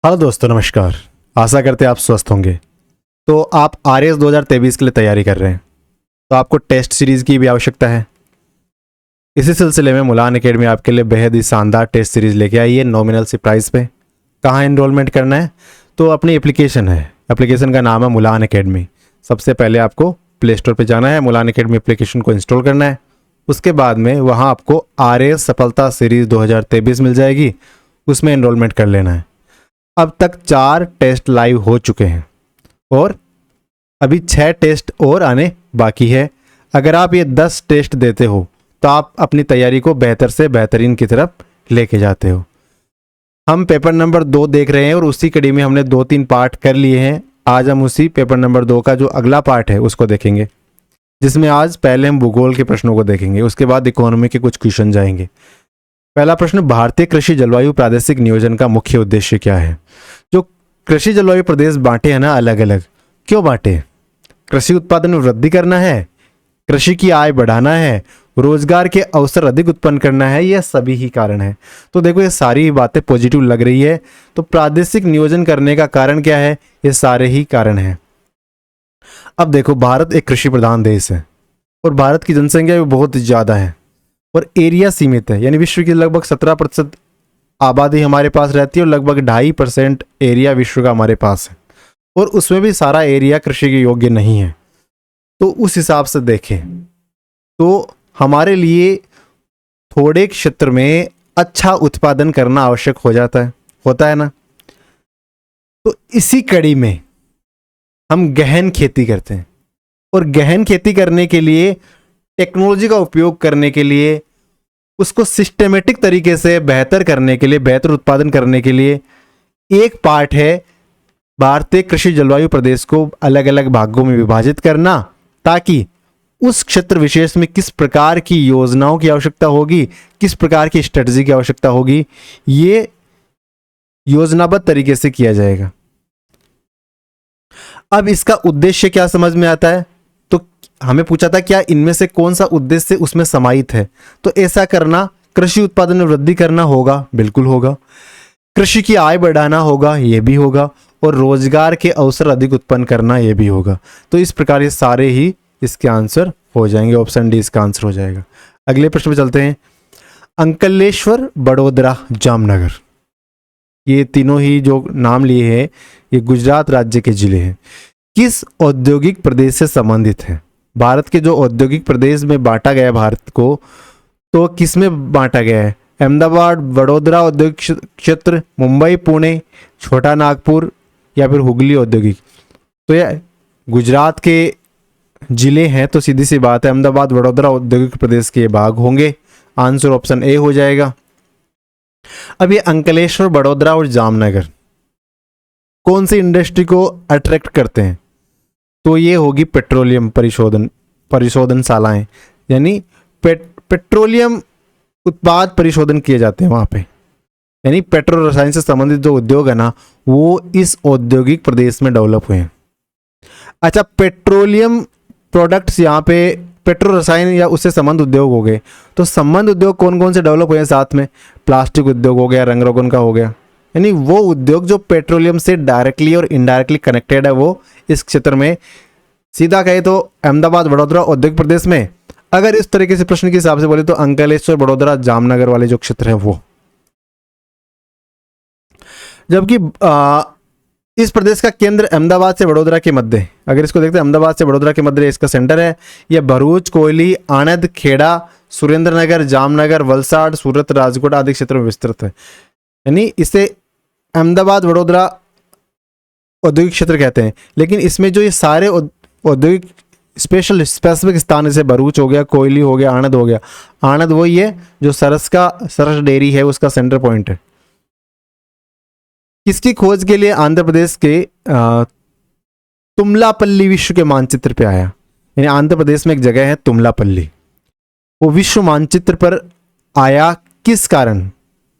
Hello दोस्तों, नमस्कार। आशा करते हैं आप स्वस्थ होंगे। तो आप आरएस 2023 के लिए तैयारी कर रहे हैं, तो आपको टेस्ट सीरीज़ की भी आवश्यकता है। इसी सिलसिले में मुलान एकेडमी आपके लिए बेहद ही शानदार टेस्ट सीरीज़ लेके आई है नॉमिनल सी प्राइस पे। कहाँ एनरोलमेंट करना है? तो अपनी एप्लीकेशन है, एप्लीकेशन का नाम है मुलान एकेडमी। सबसे पहले आपको प्ले स्टोर पर जाना है, मुलान एकेडमी एप्लीकेशन को इंस्टॉल करना है। उसके बाद में वहाँ आपको आरएस सफलता सीरीज़ 2023 मिल जाएगी, उसमें एनरोलमेंट कर लेना है। अब तक 4 टेस्ट लाइव हो चुके हैं और अभी 6 टेस्ट और आने बाकी है। अगर आप ये 10 टेस्ट देते हो तो आप अपनी तैयारी को बेहतर से बेहतरीन की तरफ लेके जाते हो। हम पेपर नंबर 2 देख रहे हैं और उसी कड़ी में हमने 2-3 पार्ट कर लिए हैं। आज हम उसी पेपर नंबर 2 का जो अगला पार्ट है उसको देखेंगे, जिसमें आज पहले हम भूगोल के प्रश्नों को देखेंगे, उसके बाद इकोनॉमी के कुछ क्वेश्चन जाएंगे। पहला प्रश्न, भारतीय कृषि जलवायु प्रादेशिक नियोजन का मुख्य उद्देश्य क्या है? जो कृषि जलवायु प्रदेश बांटे हैं ना, अलग अलग, क्यों बांटे? कृषि उत्पादन में वृद्धि करना है, कृषि की आय बढ़ाना है, रोजगार के अवसर अधिक उत्पन्न करना है, यह सभी ही कारण है। तो देखो, ये सारी बातें पॉजिटिव लग रही है। तो प्रादेशिक नियोजन करने का कारण क्या है? ये सारे ही कारण हैं। अब देखो, भारत एक कृषि प्रधान देश है और भारत की जनसंख्या भी बहुत ज़्यादा है और एरिया सीमित है, यानी विश्व की लगभग 17% आबादी हमारे पास रहती है और लगभग 2.5% एरिया विश्व का हमारे पास है, और उसमें भी सारा एरिया कृषि के योग्य नहीं है। तो उस हिसाब से देखें तो हमारे लिए थोड़े क्षेत्र में अच्छा उत्पादन करना आवश्यक हो जाता है, होता है ना। तो इसी कड़ी में हम गहन खेती करते हैं और गहन खेती करने के लिए टेक्नोलॉजी का उपयोग करने के लिए, उसको सिस्टमेटिक तरीके से बेहतर करने के लिए, बेहतर उत्पादन करने के लिए एक पार्ट है भारतीय कृषि जलवायु प्रदेश को अलग अलग भागों में विभाजित करना, ताकि उस क्षेत्र विशेष में किस प्रकार की योजनाओं की आवश्यकता होगी, किस प्रकार की स्ट्रेटजी की आवश्यकता होगी, ये योजनाबद्ध तरीके से किया जाएगा। अब इसका उद्देश्य क्या समझ में आता है? तो हमें पूछा था क्या इनमें से कौन सा उद्देश्य उसमें समाहित है? तो ऐसा करना, कृषि उत्पादन में वृद्धि करना होगा, बिल्कुल होगा। कृषि की आय बढ़ाना होगा, यह भी होगा। और रोजगार के अवसर अधिक उत्पन्न करना, यह भी होगा। तो इस प्रकार ये सारे ही इसके आंसर हो जाएंगे। ऑप्शन डी इसका आंसर हो जाएगा। अगले प्रश्न पे चलते हैं। अंकलेश्वर, बड़ोदरा, जामनगर, ये तीनों ही जो नाम लिए हैं ये गुजरात राज्य के जिले हैं। किस औद्योगिक प्रदेश से संबंधित है? भारत के जो औद्योगिक प्रदेश में बांटा गया है भारत को, तो किस में बांटा गया है? अहमदाबाद, वडोदरा औद्योगिक क्षेत्र, मुंबई, पुणे, छोटा नागपुर या फिर हुगली औद्योगिक। तो ये गुजरात के जिले हैं, तो सीधी सी बात है अहमदाबाद, वडोदरा औद्योगिक प्रदेश के भाग होंगे। आंसर ऑप्शन ए हो जाएगा। अब ये अंकलेश्वर, बड़ोदरा और जामनगर कौन सी इंडस्ट्री को अट्रैक्ट करते हैं? तो ये होगी पेट्रोलियम परिशोधनशालाएं, यानी पेट्रोलियम उत्पाद परिशोधन किए जाते हैं वहाँ पे, यानी पेट्रोल रसायन से संबंधित जो उद्योग है ना, वो इस औद्योगिक प्रदेश में डेवलप हुए हैं। अच्छा, पेट्रोलियम प्रोडक्ट्स यहाँ पे पेट्रोल रसायन या उससे संबंध उद्योग हो गए। तो संबंध उद्योग कौन कौन से डेवलप हुए हैं साथ में? प्लास्टिक उद्योग हो गया, रंग रोगन का हो गया, यानी वो उद्योग जो पेट्रोलियम से डायरेक्टली और इनडायरेक्टली कनेक्टेड है, वो इस क्षेत्र में। सीधा कहे तो अहमदाबाद, वडोदरा औद्योगिक प्रदेश में। अगर इस तरीके से प्रश्न के हिसाब से बोले तो अंकलेश्वर, बड़ोदरा, जामनगर वाले जो क्षेत्र है वो। जबकि इस प्रदेश का केंद्र अहमदाबाद से वडोदरा के मध्य, अगर इसको देखते हैं अहमदाबाद से वडोदरा के मध्य इसका सेंटर है। यह भरूच, कोयली, आणंद, खेड़ा, सुरेंद्रनगर, जामनगर, वलसाड़, सूरत, राजकोट आदि क्षेत्र में विस्तृत है। यानी इसे अहमदाबाद, वडोदरा औद्योगिक क्षेत्र कहते हैं। लेकिन इसमें जो ये सारे औद्योगिक स्पेसिफिक स्थान, जैसे भरूच हो गया, कोयली हो गया, आणंद हो गया। आणंद वही है जो सरस डेयरी है, उसका सेंटर पॉइंट है। किसकी खोज के लिए आंध्र प्रदेश के तुमलापल्ली विश्व के मानचित्र पे आया? यानी आंध्र प्रदेश में एक जगह है तुमलापल्ली, वो विश्व मानचित्र पर आया किस कारण?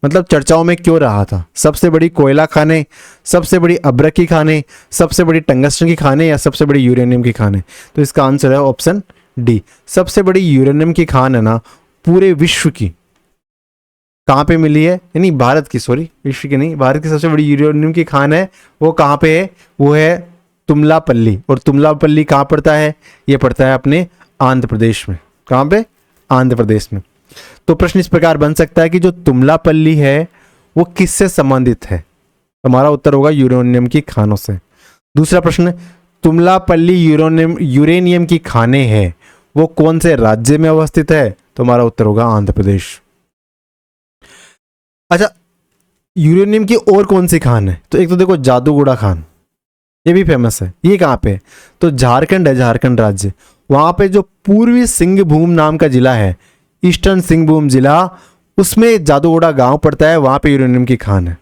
मतलब चर्चाओं में क्यों रहा था? सबसे बड़ी कोयला खाने, सबसे बड़ी अब्रक की खाने, सबसे बड़ी टंगस्टन की खाने या सबसे बड़ी यूरेनियम की खाने? तो इसका आंसर है ऑप्शन डी, सबसे बड़ी यूरेनियम की खान है ना पूरे विश्व की, कहाँ पे मिली है, यानी भारत की, सॉरी विश्व की नहीं, भारत की सबसे बड़ी यूरेनियम की खान है वो कहाँ पे है, वो है तुमलापल्ली। और तुमलापल्ली कहाँ पड़ता है, ये पड़ता है अपने आंध्र प्रदेश में। कहाँ पे, आंध्र प्रदेश में। तो प्रश्न इस प्रकार बन सकता है कि जो तुमलापल्ली है वो किससे संबंधित है, हमारा उत्तर होगा यूरेनियम की खानों से। दूसरा प्रश्न, तुमलापल्ली यूरेनियम की खाने हैं वो कौन से राज्य में अवस्थित है, तो हमारा उत्तर होगा आंध्र प्रदेश। अच्छा, यूरेनियम की और कौन सी खान है, तो एक तो देखो जादूगोड़ा खान, ये भी फेमस है। ये कहाँ पे है, तो झारखंड है, झारखंड राज्य। वहां पे जो पूर्वी सिंहभूम नाम का जिला है, ईस्टर्न सिंहभूम जिला, उसमें जादूगोड़ा गांव पड़ता है, वहां पे यूरेनियम की खान है।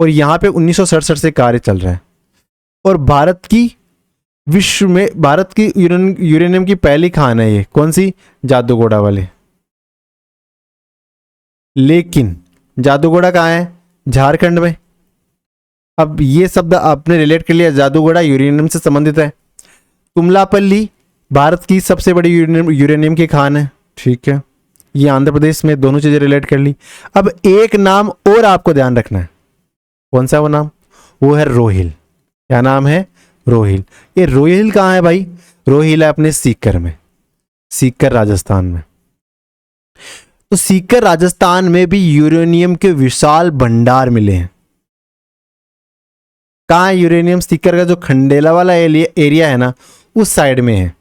और यहाँ पे 1967 से कार्य चल रहा है। और भारत की विश्व में भारत की यूरेनियम की पहली खान है ये, कौन सी, जादूगोड़ा वाली। लेकिन जादूगोड़ा कहाँ है, झारखंड में। अब ये शब्द आपने रिलेट कर लिया, जादूगोड़ा यूरेनियम से संबंधित है। तुमलापल्ली भारत की सबसे बड़ी यूरेनियम की खान है, ठीक है, ये आंध्र प्रदेश में, दोनों चीजें रिलेट कर ली। अब एक नाम और आपको ध्यान रखना है, कौन सा वो नाम, वो है रोहिल। क्या नाम है, रोहिल। ये रोहिल कहाँ है भाई, रोहिल है अपने सीकर में, सीकर राजस्थान में। तो सीकर राजस्थान में भी यूरेनियम के विशाल भंडार मिले हैं। कहाँ है यूरेनियम, सीकर का जो खंडेला वाला एरिया है ना, उस साइड में है।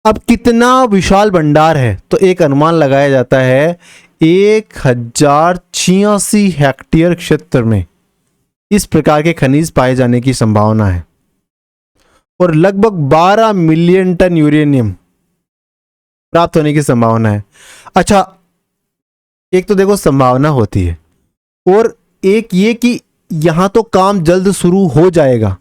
अब कितना विशाल भंडार है, तो एक अनुमान लगाया जाता है 1086 हेक्टेयर क्षेत्र में इस प्रकार के खनिज पाए जाने की संभावना है। और लगभग 12 मिलियन टन यूरेनियम प्राप्त होने की संभावना है। अच्छा, एक तो देखो संभावना होती है, और एक ये कि यहां तो काम जल्द शुरू हो जाएगा।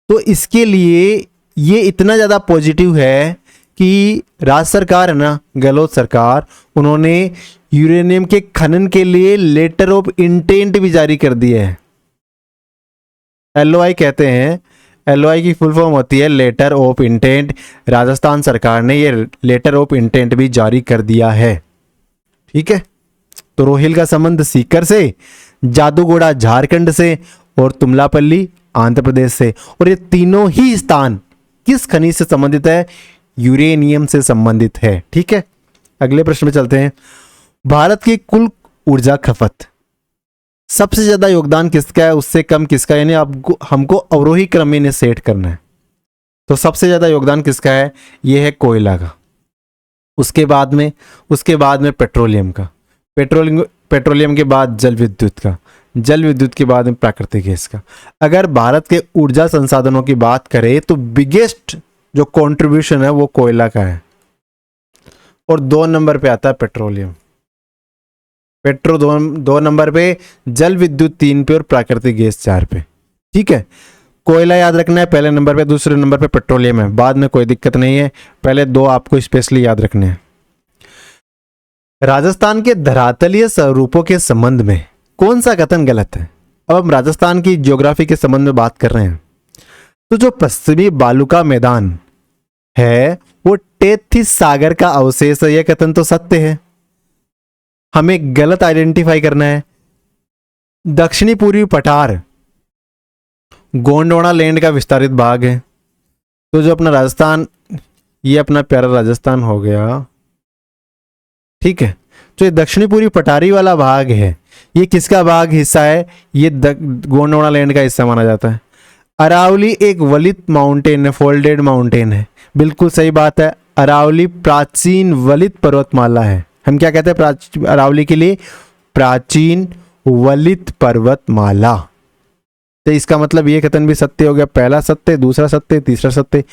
तो इसके लिए ये इतना ज्यादा पॉजिटिव है कि राज्य सरकार है ना, गहलोत सरकार, उन्होंने यूरेनियम के खनन के लिए लेटर ऑफ इंटेंट भी जारी कर दिए है। LOI कहते हैं, LOI की फुल फॉर्म होती है लेटर ऑफ इंटेंट। राजस्थान सरकार ने ये लेटर ऑफ इंटेंट भी जारी कर दिया है, ठीक है। तो रोहिल का संबंध सीकर से, जादूगोड़ा झारखंड से, और तुमलापल्ली आंध्र प्रदेश से। और ये तीनों ही स्थान किस खनिज से संबंधित है, यूरेनियम से संबंधित है, ठीक है। अगले प्रश्न में चलते हैं। भारत की कुल ऊर्जा खपत, सबसे ज्यादा योगदान किसका है, उससे कम किसका, यानी आपको हमको अवरोही क्रम में इन्हें सेट करना है। तो सबसे ज्यादा योगदान किसका है, यह है कोयला का। उसके बाद में पेट्रोलियम का, पेट्रोलियम के बाद जल विद्युत का, जल विद्युत के बाद में प्राकृतिक गैस का। अगर भारत के ऊर्जा संसाधनों की बात करें तो बिगेस्ट जो कंट्रीब्यूशन है वो कोयला का है। और 2 नंबर पे आता है पेट्रोलियम, दो नंबर पे, जल विद्युत 3 पे, और प्राकृतिक गैस 4 पे, ठीक है। कोयला याद रखना है पहले नंबर पे, दूसरे नंबर पे पेट्रोलियम है, बाद में कोई दिक्कत नहीं है, पहले 2 आपको स्पेशली याद रखने हैं। राजस्थान के धरातलीय स्वरूपों के संबंध में कौन सा कथन गलत है। अब हम राजस्थान की ज्योग्राफी के संबंध में बात कर रहे हैं। तो जो पश्चिमी बालू का मैदान है वो टेथिस सागर का अवशेष है, यह कथन तो सत्य है, हमें गलत आइडेंटिफाई करना है। दक्षिणी पूर्वी पठार गोंडवाना लैंड का विस्तारित भाग है। तो जो अपना राजस्थान, ये अपना प्यारा राजस्थान हो गया, ठीक है। जो दक्षिणी पूर्वी पठारी वाला भाग है, ये किसका भाग हिस्सा है, ये गोंडवाना लैंड का हिस्सा माना जाता है। अरावली एक वलित माउंटेन है, फोल्डेड माउंटेन है, बिल्कुल सही बात है। अरावली प्राचीन वलित पर्वतमाला है। हम क्या कहते हैं अरावली के लिए, प्राचीन वलित पर्वतमाला। तो इसका मतलब ये कथन भी सत्य हो गया, पहला सत्य, दूसरा सत्य, तीसरा सत्य।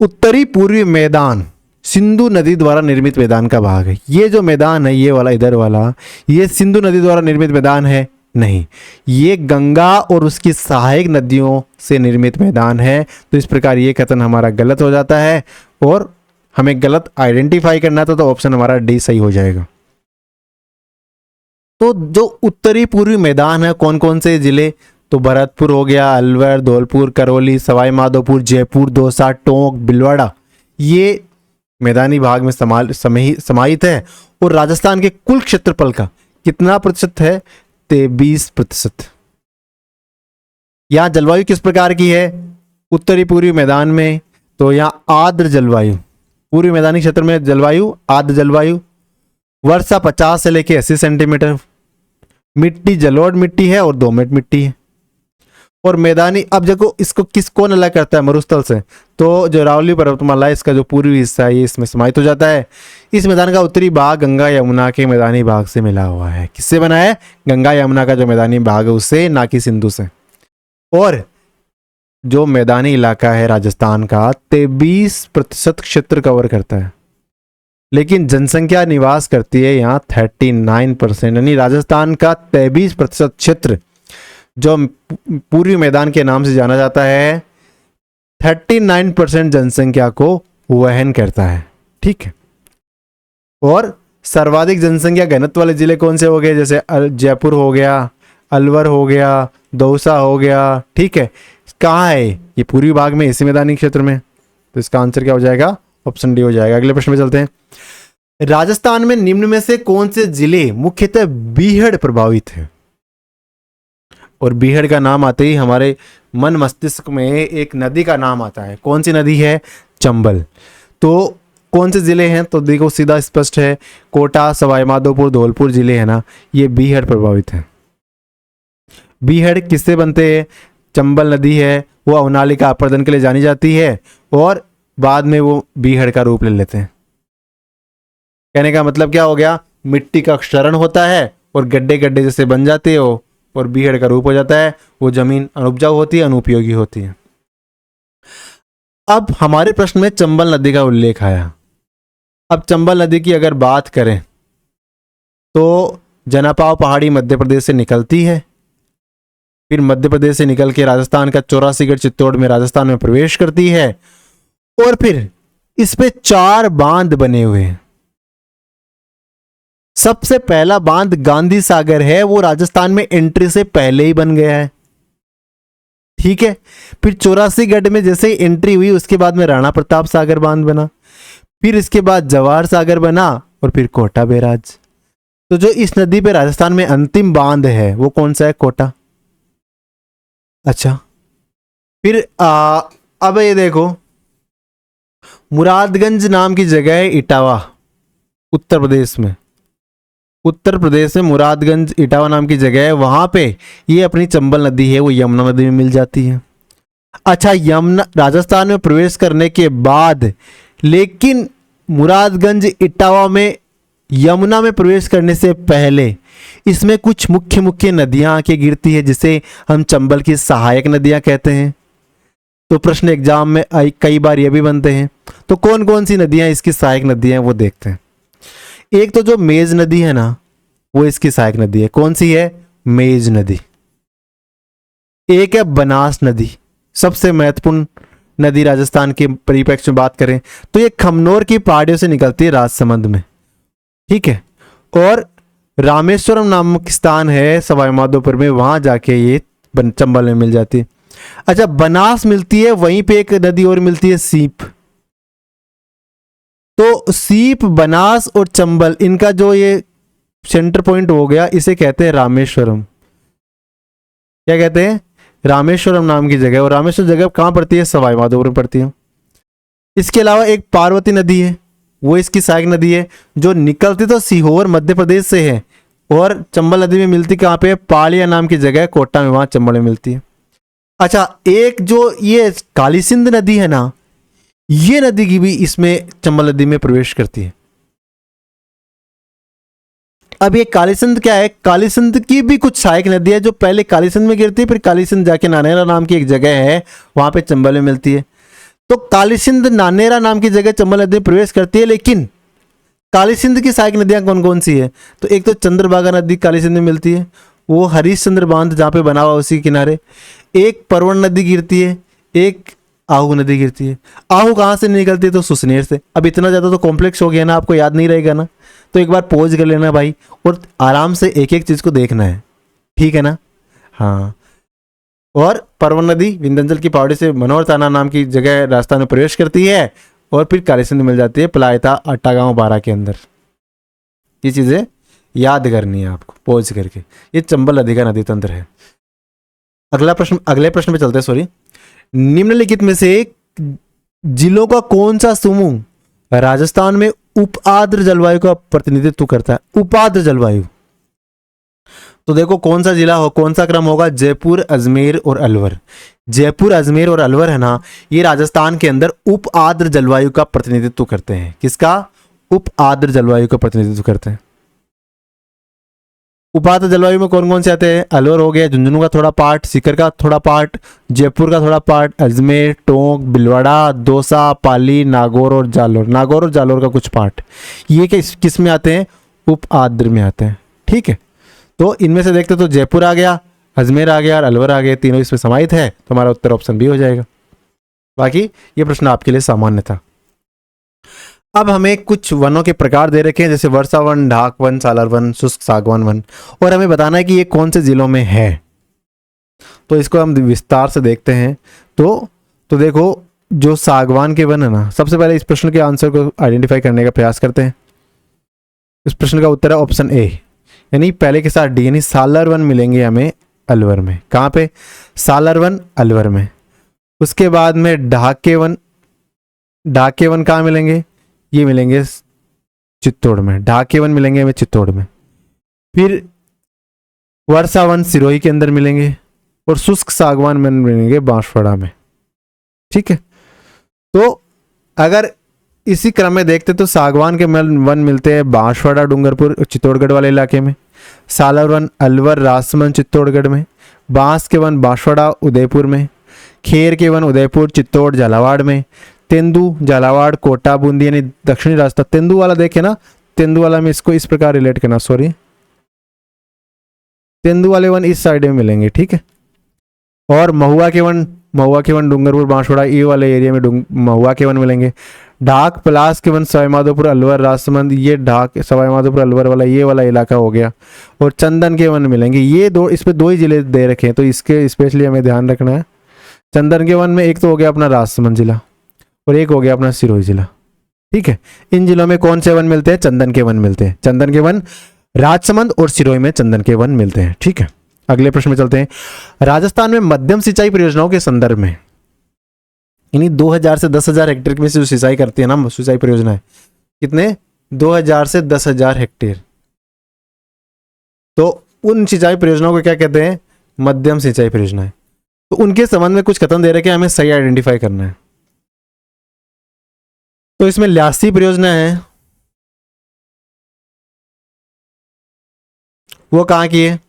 उत्तरी पूर्वी मैदान सिंधु नदी द्वारा निर्मित मैदान का भाग है। ये जो मैदान है, ये वाला इधर वाला, ये सिंधु नदी द्वारा निर्मित मैदान है नहीं, ये गंगा और उसकी सहायक नदियों से निर्मित मैदान है। तो इस प्रकार ये कथन हमारा गलत हो जाता है, और हमें गलत आइडेंटिफाई करना था, तो ऑप्शन हमारा डी सही हो जाएगा। तो जो उत्तरी पूर्वी मैदान है, कौन कौन से जिले, तो भरतपुर हो गया, अलवर, धौलपुर, करौली, सवाई माधोपुर, जयपुर, दौसा, टोंक, भीलवाड़ा, ये मैदानी भाग में समाहित है और राजस्थान के कुल क्षेत्रफल का कितना प्रतिशत है? 23%। यहाँ जलवायु किस प्रकार की है? उत्तरी पूर्वी मैदान में, तो यहाँ आर्द्र जलवायु, पूर्वी मैदानी क्षेत्र में जलवायु आर्द्र जलवायु, वर्षा 50 से लेके 80 सेंटीमीटर, मिट्टी जलोढ़ मिट्टी है और दोमट मिट्टी है। और मैदानी, अब देखो इसको कौन अलग करता है मरुस्थल से? तो जो अरावली पर्वतमाला है, इसका जो पूर्वी हिस्सा है ये इसमें समाहित हो जाता है। इस मैदान का उत्तरी भाग गंगा यमुना के मैदानी भाग से मिला हुआ है। किससे बना है? गंगा यमुना का जो मैदानी भाग है उससे, ना कि सिंधु से। और जो मैदानी इलाका है राजस्थान का 23% क्षेत्र कवर करता है, लेकिन जनसंख्या निवास करती है यहाँ 39%, यानी राजस्थान का 23% क्षेत्र जो पूर्वी मैदान के नाम से जाना जाता है 39% जनसंख्या को वहन करता है। ठीक है। और सर्वाधिक जनसंख्या घनत्व वाले जिले कौन से हो गए? जैसे जयपुर हो गया, अलवर हो गया, दौसा हो गया। ठीक है। कहाँ है ये? पूर्वी भाग में, इसी मैदानी क्षेत्र में। तो इसका आंसर क्या हो जाएगा? ऑप्शन डी हो जाएगा। अगले प्रश्न में चलते हैं। राजस्थान में निम्न में से कौन से जिले मुख्यतः बीहड़ प्रभावित है? और बीहड़ का नाम आते ही हमारे मन मस्तिष्क में एक नदी का नाम आता है। कौन सी नदी है? चंबल। तो कौन से जिले हैं? तो देखो सीधा स्पष्ट है, कोटा, सवाई माधोपुर, धौलपुर जिले हैं ना, ये बीहड़ प्रभावित है। बीहड़ किससे बनते हैं? चंबल नदी है, वो अवनालिका अपर्दन के लिए जानी जाती है और बाद में वो बीहड़ का रूप ले लेते हैं। कहने का मतलब क्या हो गया? मिट्टी का क्षरण होता है और गड्ढे गड्ढे जैसे बन जाते हो और बीहड़ का रूप हो जाता है। वो जमीन अनुपजाऊ होती है, अनुपयोगी होती है। अब हमारे प्रश्न में चंबल नदी का उल्लेख आया। अब चंबल नदी की अगर बात करें तो जनापाव पहाड़ी मध्य प्रदेश से निकलती है, फिर मध्य प्रदेश से निकल के राजस्थान का 84गढ़ चित्तौड़ में राजस्थान में प्रवेश करती है और फिर इस पे 4 बांध बने हुए हैं। सबसे पहला बांध गांधी सागर है, वो राजस्थान में एंट्री से पहले ही बन गया है। ठीक है। फिर 84गढ़ में जैसे ही एंट्री हुई उसके बाद में राणा प्रताप सागर बांध बना, फिर इसके बाद जवाहर सागर बना और फिर कोटा बैराज। तो जो इस नदी पे राजस्थान में अंतिम बांध है वो कौन सा है? कोटा। अच्छा, फिर अब ये देखो, मुरादगंज नाम की जगह है इटावा, उत्तर प्रदेश में। उत्तर प्रदेश में मुरादगंज इटावा नाम की जगह है, वहां पे ये अपनी चंबल नदी है वो यमुना नदी में मिल जाती है। अच्छा, यमुना राजस्थान में प्रवेश करने के बाद, लेकिन मुरादगंज इटावा में यमुना में प्रवेश करने से पहले इसमें कुछ मुख्य मुख्य नदियां आके गिरती है जिसे हम चंबल की सहायक नदियां कहते हैं। तो प्रश्न एग्जाम में कई बार ये भी बनते हैं। तो कौन कौन सी नदियां इसकी सहायक नदियां हैं वो देखते हैं। एक तो जो मेज नदी है ना, वो इसकी सहायक नदी है। कौन सी है? मेज नदी। एक है बनास नदी, सबसे महत्वपूर्ण नदी राजस्थान के परिप्रेक्ष्य में बात करें तो ये खमनोर की पहाड़ियों से निकलती है राजसमंद में। ठीक है। और रामेश्वरम नामक स्थान है सवाई माधोपुर में, वहां जाके ये चंबल में मिल जाती है। अच्छा, बनास मिलती है, वहीं पे एक नदी और मिलती है सीप। तो सीप, बनास और चंबल, इनका जो ये सेंटर पॉइंट हो गया, इसे कहते हैं रामेश्वरम। क्या कहते हैं? रामेश्वरम नाम की जगह। और रामेश्वर जगह कहां पड़ती है? सवाई माधोपुर में पड़ती है। इसके अलावा एक पार्वती नदी है, वो इसकी सहायक नदी है, जो निकलती तो सीहोर मध्य प्रदेश से है और चंबल नदी में मिलती कहां पे? पालिया नाम की जगह कोटा में, वहां चंबल में मिलती है। अच्छा, एक जो ये काली सिंध नदी है ना, ये नदी की भी इसमें चंबल नदी में प्रवेश करती है। अब ये काली सिंध क्या है? काली सिंध की भी कुछ सहायक नदी है जो पहले काली सिंध में गिरती है, फिर काली सिंध जाके नानेरा नाम की एक जगह है, वहां पे चंबल में मिलती है। तो काली सिंध नानेरा नाम की जगह चंबल नदी में प्रवेश करती है। लेकिन काली सिंध की सहायक नदियां कौन कौन सी है? तो एक तो चंद्रभागा नदी काली सिंध में मिलती है, वो हरिश्चंद्र बांध जहाँ पे बना हुआ उसी किनारे। एक परवण नदी गिरती है, एक आहू नदी गिरती है। आहू कहाँ से निकलती है? तो सुसनेर से। अब इतना ज़्यादा तो कॉम्प्लेक्स हो गया ना, आपको याद नहीं रहेगा ना, तो एक बार पॉज कर लेना भाई और आराम से एक एक चीज़ को देखना है। ठीक है ना? हाँ। और परवन नदी विंध्याचल की पहाड़ी से मनोहर ताना नाम की जगह राजस्थान में प्रवेश करती है और फिर काली सिंधु मिल जाती है पलायता अट्टागांव बारा के अंदर। ये चीज़ें याद करनी है आपको पॉज करके। ये चंबल नदी का नदी तंत्र है। अगले प्रश्न पे चलते हैं। सॉरी, निम्नलिखित में से जिलों का कौन सा समूह राजस्थान में उप आर्द्र जलवायु का प्रतिनिधित्व करता है? उप आर्द्र जलवायु, तो देखो कौन सा जिला हो, कौन सा क्रम होगा? जयपुर, अजमेर और अलवर। जयपुर, अजमेर और अलवर है ना, ये राजस्थान के अंदर उप आर्द्र जलवायु का प्रतिनिधित्व करते हैं। किसका? उप आर्द्र जलवायु का प्रतिनिधित्व करते हैं। उप आर्द्र जलवायु में कौन कौन से आते हैं? अलवर हो गया, झुंझुनू का थोड़ा पार्ट, सीकर का थोड़ा पार्ट, जयपुर का थोड़ा पार्ट, अजमेर, टोंक, भीलवाड़ा, दौसा, पाली, नागौर और जालोर। नागौर और जालोर का कुछ पार्ट, ये किस में आते हैं? उप आर्द्र में आते हैं। ठीक है, तो इनमें से देखते तो जयपुर आ गया, अजमेर आ गया और अलवर आ गया, तीनों इसमें समाहित है, तो हमारा उत्तर ऑप्शन बी हो जाएगा। बाकी ये प्रश्न आपके लिए सामान्य था। अब हमें कुछ वनों के प्रकार दे रखे हैं, जैसे वर्षा वन, ढाक वन, सालर वन, शुष्क सागवान वन, और हमें बताना है कि ये कौन से जिलों में है। तो इसको हम विस्तार से देखते हैं। तो देखो, जो सागवान के वन है ना, सबसे पहले इस प्रश्न के आंसर को आइडेंटिफाई करने का प्रयास करते हैं। इस प्रश्न का उत्तर है ऑप्शन ए, यानी पहले के साथ डी, यानी सालर वन मिलेंगे हमें अलवर में। कहाँ पे? सालर वन अलवर में। उसके बाद में ढाके वन कहाँ मिलेंगे? ये मिलेंगे चित्तौड़ में। ढाके वन मिलेंगे हमें चित्तौड़ में। फिर वर्षा वन सिरोही के अंदर मिलेंगे, और शुष्क सागवान वन मिलेंगे बांसवाड़ा में। ठीक है, तो अगर इसी क्रम में देखते तो सागवान के वन मिलते हैं बांसवाड़ा, डूंगरपुर, चित्तौड़गढ़ वाले इलाके में। सालर वन अलवर, राजसमंद, चित्तौड़गढ़ में। बांस के वन बांसवाड़ा, उदयपुर में। खेर के वन उदयपुर, चित्तौड़, झालावाड़ में। तेंदू, झालावाड़, कोटा, बूंदी, यानी दक्षिणी रास्ता। तेंदू वाला देखे ना, तेंदू वाला में इसको इस प्रकार रिलेट करना, सॉरी, तेंदू वाले वन इस साइड में मिलेंगे। ठीक है, और महुआ के वन डूंगरपुर, बांसवाड़ा, ये वाले एरिया में महुआ के वन मिलेंगे। ढाक पलास के वन सवाईमाधोपुर, अलवर, राजसमंद, ये ढाक सवाईमाधोपुर अलवर वाला ये वाला इलाका हो गया। और चंदन के वन मिलेंगे। ये दो, इस पे दो ही जिले दे रखे हैं, तो इसके स्पेशली हमें ध्यान रखना है। चंदन के वन में एक तो हो गया अपना राजसमंद जिला, और एक हो गया अपना सिरोही जिला। ठीक है, इन जिलों में कौन से वन मिलते हैं? चंदन के वन मिलते हैं। चंदन के वन राजसमंद और सिरोही में चंदन के वन मिलते हैं। ठीक है, अगले प्रश्न में चलते हैं। राजस्थान में मध्यम सिंचाई परियोजनाओं के संदर्भ में, यानी 2000 से 10,000 हेक्टेयर में से जो सिंचाई करती है ना सिंचाई परियोजनाएं, कितने? 2000 से 10,000 हेक्टेयर। तो उन सिंचाई परियोजनाओं को क्या कहते हैं? मध्यम सिंचाई परियोजनाएं। तो उनके संबंध में कुछ कथन दे रखे हैं, हमें सही आइडेंटिफाई करना है। तो इसमें 82 परियोजना है, वो कहाँ की है?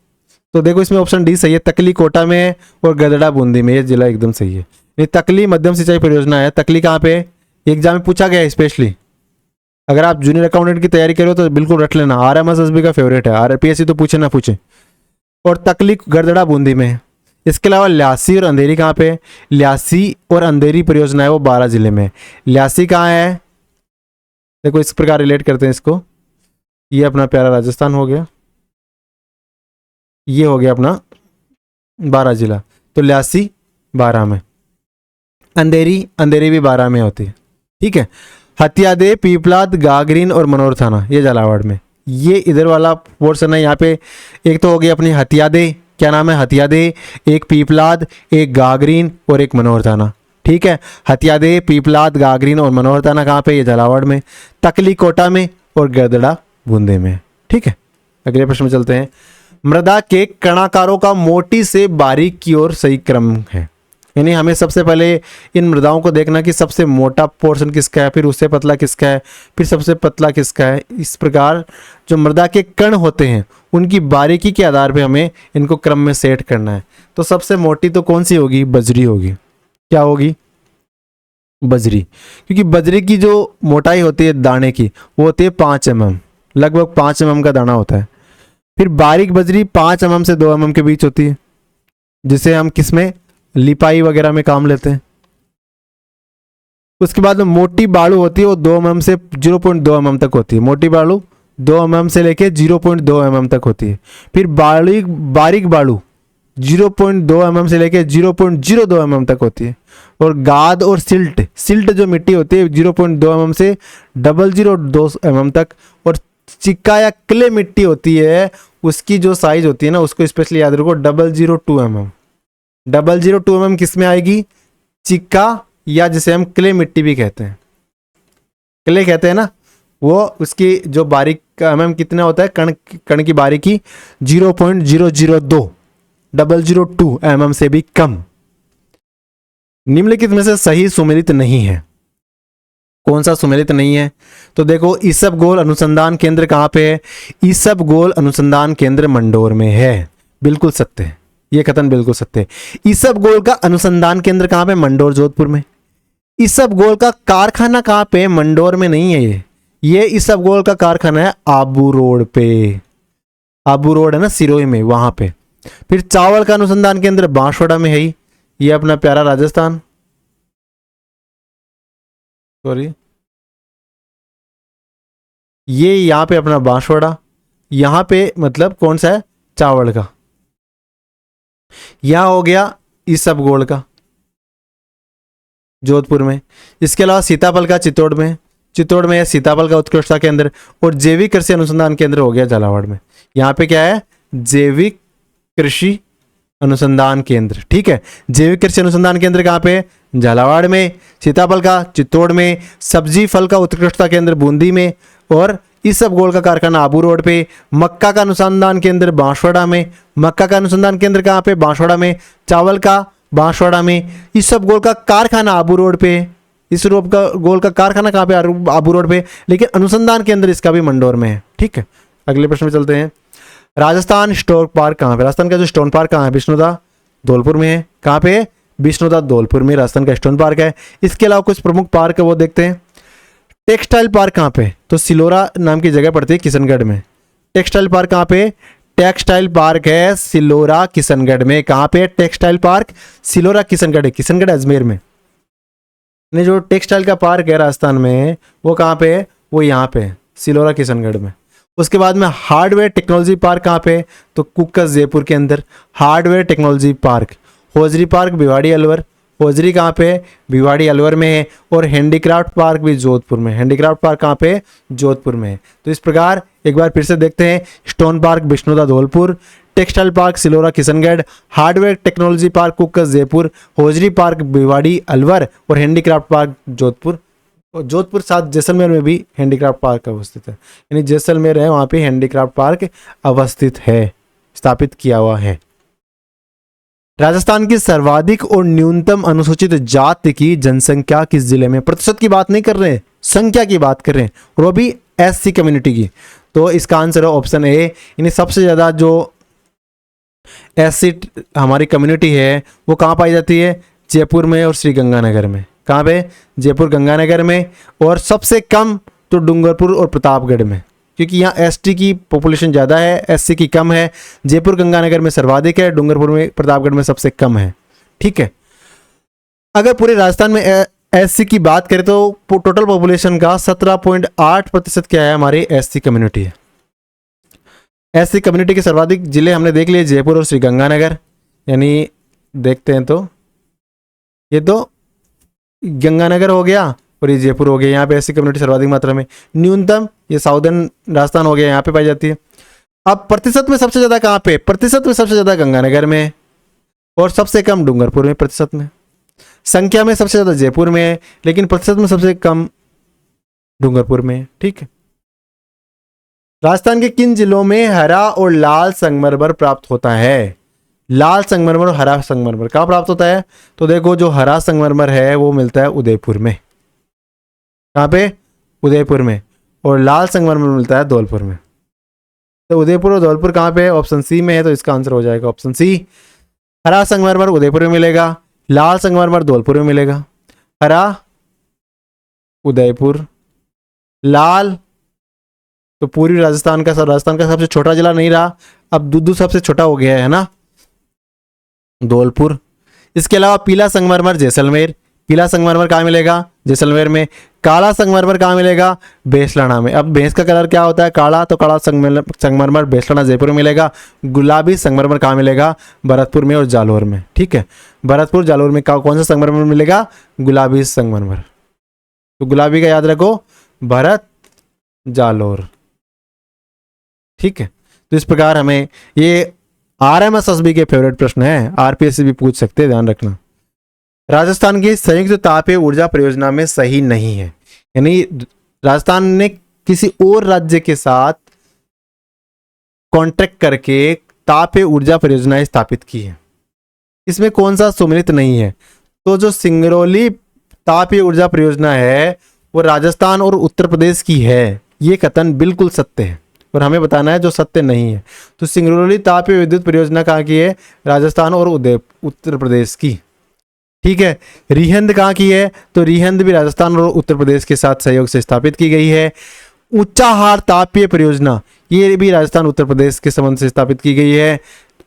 तो देखो इसमें ऑप्शन डी सही है, तकली कोटा में है और गदड़ा बूंदी में। ये जिला एकदम सही है। ये तकली मध्यम सिंचाई परियोजना है। तकली कहाँ पे? एग्जाम में पूछा गया है स्पेशली। अगर आप जूनियर अकाउंटेंट की तैयारी करो तो बिल्कुल रट लेना, RMSSB का फेवरेट है। RPSC तो पूछे ना पूछे। और तकली गदड़ा बूंदी में है। इसके अलावा ल्यासी और अंधेरी कहाँ पे? ल्यासी और अंधेरी परियोजना है वो 12 जिले में। ल्यासी कहाँ है? देखो इस प्रकार रिलेट करते हैं इसको। ये अपना प्यारा राजस्थान हो गया, ये हो गया अपना 12 जिला। तो ल्यासी 12 में, अंधेरी भी 12 में होती है। ठीक है, हथियादे, पीपलाद, गागरीन और मनोर थाना ये झालावाड़ में। ये इधर वाला पोर्शन है। यहाँ पे एक तो हो गई अपनी हथियादे, क्या नाम है? हथियादे, एक पीपलाद, एक गागरीन और एक मनोहर थाना। ठीक है, हथियादे, पीपलाद, गागरीन और मनोहर थाना कहाँ पे? ये झालावाड़ में। तकली कोटा में और गदड़ा बूंदे में। ठीक है, अगले प्रश्न में चलते हैं। मृदा के कणाकारों का मोटी से बारीक की ओर सही क्रम है, यानी हमें सबसे पहले इन मृदाओं को देखना कि सबसे मोटा पोर्शन किसका है, फिर उससे पतला किसका है, फिर सबसे पतला किसका है। इस प्रकार जो मृदा के कण होते हैं उनकी बारीकी के आधार पे हमें इनको क्रम में सेट करना है। तो सबसे मोटी तो कौन सी होगी? बजरी होगी। क्या होगी? बजरी, क्योंकि बजरी की जो मोटाई होती है दाने की वो होती है 5 mm, लगभग 5 mm का दाना होता है। फिर बारीक बजरी 5 mm से 2 mm के बीच होती है, जिसे हम किसमें? लिपाई वगैरह में काम लेते हैं। उसके बाद में मोटी बालू होती है, वो 2 mm से 0.2 mm तक होती है। मोटी बालू 2 mm से लेके 0.2 mm तक होती है। फिर बारीक बालू 0.2 mm से लेके 0.02 mm तक होती है। और गाद और सिल्ट, सिल्ट जो मिट्टी होती है 0.2 mm से 0.002 mm तक। और चिक्का या क्ले मिट्टी होती है, उसकी जो साइज होती है ना, उसको स्पेशली याद रखो 0.002 mm। 0.002 mm किस में आएगी? चिक्का, या जिसे हम क्ले मिट्टी भी कहते हैं, क्ले कहते हैं ना, वो उसकी जो बारीक mm कितना होता है, कण कण की बारीकी 0.002 0.002 mm से भी कम। निम्नलिखित में से सही सुमेलित नहीं है। कौन सा सुमेलित नहीं है? तो देखो, ईसबगोल अनुसंधान केंद्र कहाँ पे है? ईसबगोल अनुसंधान केंद्र मंडोर में है। बिल्कुल सत्य है, ये कथन बिल्कुल सत्य है। ईसबगोल का अनुसंधान केंद्र कहाँ पे? मंडोर, जोधपुर में। ईसबगोल का कारखाना कहाँ पे? मंडोर में नहीं है ये ईसबगोल का कारखाना है आबू रोड पे। आबू रोड है ना सिरोही में, वहां पे। फिर चावल का अनुसंधान केंद्र बांसवाड़ा में है ही, ये अपना प्यारा राजस्थान, सॉरी, ये यहां पे अपना बांसवाड़ा, यहां पे मतलब कौन सा है? चावल का। यहां हो गया ईसबगोल का, जोधपुर में। इसके अलावा सीताफल का चित्तौड़ में, चित्तौड़ में है सीताफल का उत्कृष्टता केंद्र। और जैविक कृषि अनुसंधान केंद्र हो गया झालावाड़ में। यहाँ पे क्या है? जैविक कृषि अनुसंधान केंद्र, ठीक है। जैविक कृषि अनुसंधान केंद्र कहाँ पे? झालावाड़ में। सीताफल का चित्तौड़ में। सब्जी फल का उत्कृष्टता केंद्र बूंदी में। और ईसबगोल का कारखाना आबू रोड पे। मक्का का अनुसंधान केंद्र बांसवाड़ा में। मक्का का अनुसंधान केंद्र कहाँ पे? बांसवाड़ा में। चावल का बांसवाड़ा में। ईसबगोल का कारखाना आबू रोड पे। इस गोल का कारखाना कहाँ पे? आबू रोड पे। लेकिन अनुसंधान केंद्र इसका भी मंडोर में है, ठीक है। अगले प्रश्न में चलते हैं। राजस्थान स्टोन पार्क कहाँ पे? राजस्थान का जो स्टोन पार्क कहाँ है? विष्णुदा धौलपुर में है। कहाँ पे? विष्णुदा धौलपुर में राजस्थान का स्टोन पार्क है। इसके अलावा कुछ प्रमुख पार्क है, वो देखते हैं। टेक्सटाइल पार्क कहाँ पे? तो सिलोरा नाम की जगह पड़ती है किशनगढ़ में। टेक्सटाइल पार्क कहाँ पे? टेक्सटाइल पार्क है सिलोरा किशनगढ़ में। कहाँ पे? टेक्सटाइल पार्क सिलोरा किशनगढ़ है, किशनगढ़ अजमेर में। जो टेक्सटाइल का पार्क है राजस्थान में, वो कहाँ पे है? वो यहाँ पे है, सिलोरा किशनगढ़ में। उसके बाद में हार्डवेयर टेक्नोलॉजी पार्क कहाँ पे? तो कुक्कस जयपुर के अंदर hardware technology park. Hosiery park Bhiwadi Alwar. Hosiery कहाँ पे? भिवाड़ी अलवर में है। और हैंडीक्राफ्ट पार्क भी जोधपुर में। हैंडीक्राफ्ट पार्क कहाँ पे? जोधपुर में है। तो इस प्रकार एक बार फिर से देखते हैं। Stone park Vishnuda Dholpur, textile park Silora Kishangarh, hardware technology park Kukas Jaipur, hosiery park Bhiwadi Alwar और हैंडीक्राफ्ट पार्क जोधपुर। और जोधपुर साथ जैसलमेर में भी हैंडीक्राफ्ट पार्क अवस्थित है, यानी जैसलमेर है वहाँ पे हैंडीक्राफ्ट पार्क अवस्थित है, स्थापित किया हुआ है। राजस्थान की सर्वाधिक और न्यूनतम अनुसूचित जाति की जनसंख्या किस जिले में? प्रतिशत की बात नहीं कर रहे हैं, संख्या की बात कर रहे हैं, और वो भी एससी कम्युनिटी की। तो इसका आंसर है ऑप्शन ए, यानी सबसे ज्यादा जो एससी हमारी कम्युनिटी है वो कहाँ पाई जाती है? जयपुर में और श्री गंगानगर में। कहाँ पे? जयपुर गंगानगर में। और सबसे कम तो डूंगरपुर और प्रतापगढ़ में, क्योंकि यहाँ एसटी की पॉपुलेशन ज़्यादा है, एससी की कम है। जयपुर गंगानगर में सर्वाधिक है, डूंगरपुर में प्रतापगढ़ में सबसे कम है, ठीक है। अगर पूरे राजस्थान में एससी की बात करें तो टोटल पॉपुलेशन का 17.8% क्या है? हमारी एससी कम्युनिटी है। एससी कम्युनिटी के सर्वाधिक जिले हमने देख लिए, जयपुर और श्री गंगानगर। यानी देखते हैं तो ये तो गंगानगर हो गया और ये जयपुर हो गया, यहाँ पे एससी कम्युनिटी सर्वाधिक मात्रा में। न्यूनतम ये साउदर्न राजस्थान हो गया, यहाँ पे पाई जाती है। अब प्रतिशत में सबसे ज्यादा कहाँ पे? प्रतिशत में सबसे ज्यादा गंगानगर में और सबसे कम डूंगरपुर में प्रतिशत में। संख्या में सबसे ज्यादा जयपुर में है, लेकिन प्रतिशत में सबसे कम डूंगरपुर में, ठीक है। राजस्थान के किन जिलों में हरा और लाल संगमरमर प्राप्त होता है? लाल संगमरमर और हरा संगमरमर कहाँ प्राप्त होता है? तो देखो, जो हरा संगमरमर है वो मिलता है उदयपुर में। कहाँ पे? उदयपुर में। और लाल संगमरमर मिलता है धौलपुर में। तो उदयपुर और धौलपुर कहाँ पे है? ऑप्शन सी में है, तो इसका आंसर हो जाएगा ऑप्शन सी। हरा संगमरमर उदयपुर में मिलेगा, लाल संगमरमर धौलपुर में मिलेगा। हरा उदयपुर, लाल तो पूरी राजस्थान का सबसे छोटा जिला नहीं रहा, अब दूध सबसे छोटा हो गया है ना, धौलपुर। इसके अलावा पीला संगमरमर जैसलमेर। पीला संगमरमर कहाँ मिलेगा? जैसलमेर में। काला संगमरमर कहाँ मिलेगा? बेसलाना में। अब भैंस का कलर क्या होता है? काला, तो काला संगमरमर बेसलाना जयपुर में मिलेगा। गुलाबी संगमरमर कहाँ मिलेगा? भरतपुर में और जालौर में। ठीक है, भरतपुर जालौर में कौन सा संगमरमर मिलेगा? गुलाबी संगमरमर। तो गुलाबी का याद रखो, भरत, जालौर। ठीक है, तो इस प्रकार हमें ये RMSSB के फेवरेट प्रश्न है, RPSC भी पूछ सकते हैं, ध्यान रखना। राजस्थान की संयुक्त तापीय ऊर्जा परियोजना में सही नहीं है, यानी राजस्थान ने किसी और राज्य के साथ कॉन्ट्रैक्ट करके तापीय ऊर्जा परियोजनाएं स्थापित की है, इसमें कौन सा सम्मिलित नहीं है? तो जो सिंगरौली तापीय ऊर्जा परियोजना है वो राजस्थान और उत्तर प्रदेश की है, ये कथन बिल्कुल सत्य है और हमें बताना है जो सत्य नहीं है। तो सिंगरौली तापीय विद्युत परियोजना कहाँ की है? राजस्थान और उत्तर प्रदेश की। ठीक है, रिहंद कहाँ की है? तो रिहंद भी राजस्थान और उत्तर प्रदेश के साथ सहयोग से स्थापित की गई है। ऊंचाहार तापीय परियोजना ये भी राजस्थान उत्तर प्रदेश के संबंध से स्थापित की गई है।